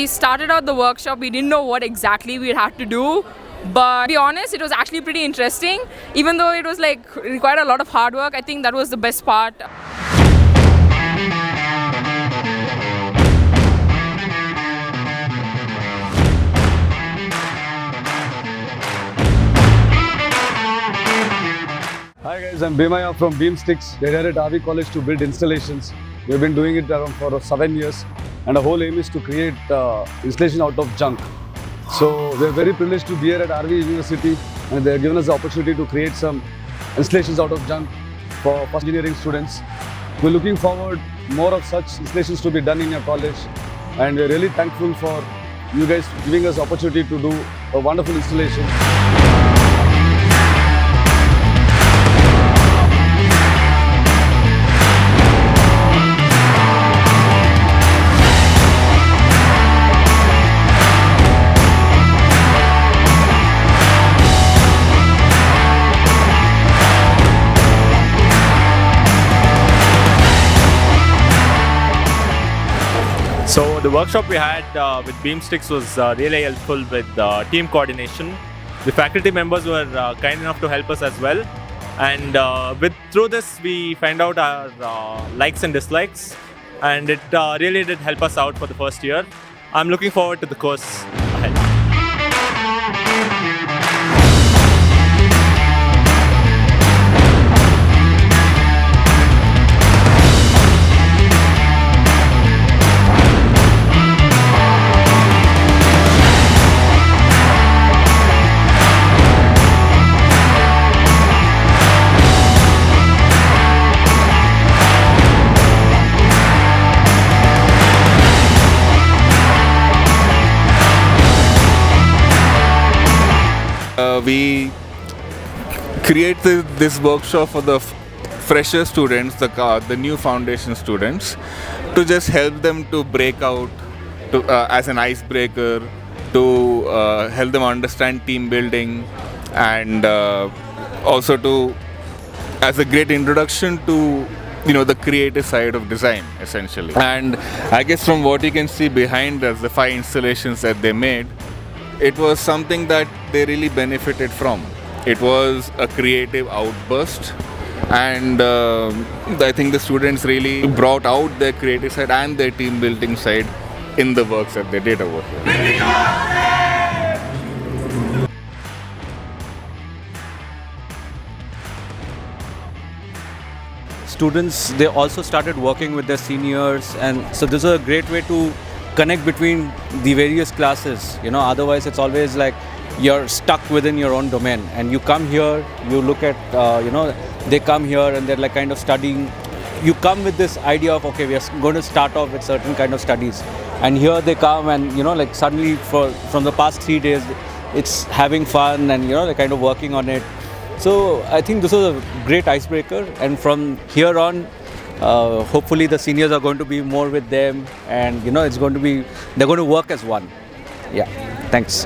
we started out the workshop, we didn't know what exactly we had to do. But to be honest, it was actually pretty interesting. Even though it was like required a lot of hard work, I think that was the best part. Hi guys, I'm Bheemstyx from Bheemstyx. We're here at RV College to build installations. We've been doing it around for 7 years, and the whole aim is to create installation out of junk. So we're very privileged to be here at RV University, and they've given us the opportunity to create some installations out of junk for first engineering students. We're looking forward more of such installations to be done in your college, and we're really thankful for you guys giving us the opportunity to do a wonderful installation. So the workshop we had with Bheemstyx was really helpful with team coordination. The faculty members were kind enough to help us as well, and through this we find out our likes and dislikes, and it really did help us out for the first year. I'm looking forward to the course ahead. We created this workshop for the fresher students, the new foundation students, to just help them to break out as an icebreaker, to help them understand team building, and also as a great introduction to the creative side of design, essentially. And I guess from what you can see behind us, the 5 installations that they made, it was something that they really benefited from. It was a creative outburst, and I think the students really brought out their creative side and their team building side in the works that they did over here. Students, they also started working with their seniors, and so this is a great way to connect between the various classes. Otherwise it's always like you're stuck within your own domain, and you come here, you look at they come here and they're like kind of studying. You come with this idea of, okay, we are going to start off with certain kind of studies, and here they come and like suddenly from the past 3 days it's having fun, and they're kind of working on it. So I think this was a great icebreaker, and from here on hopefully the seniors are going to be more with them, and they're going to work as one. Yeah, thanks.